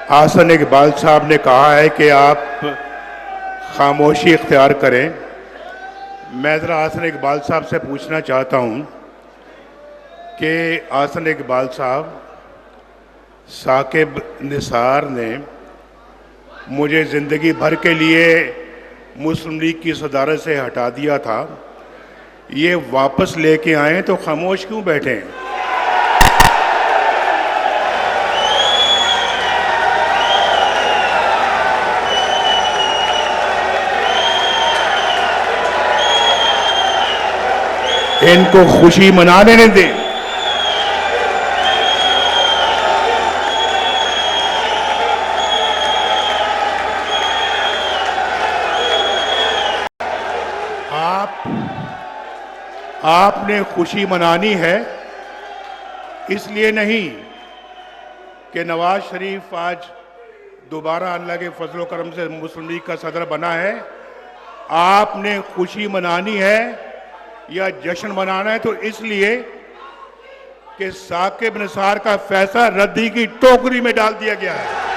आसन इकबाल साहब ने कहा है कि आप खामोशी इख्तियार करें। मैं ज़रा आसन इकबाल साहब से पूछना चाहता हूं कि आसन इकबाल साहब, साकिब निसार ने मुझे ज़िंदगी भर के लिए मुस्लिम लीग की सदारत से हटा दिया था, ये वापस लेके आए तो खामोश क्यों बैठे हैं? इनको खुशी मना लेने दें। आपने खुशी मनानी है, इसलिए नहीं कि नवाज शरीफ आज दोबारा अल्लाह के फजल करम से मुस्लिम लीग का सदर बना है। आपने खुशी मनानी है या जश्न मनाना है तो इसलिए कि साकिब निसार का फैसला रद्दी की टोकरी में डाल दिया गया है।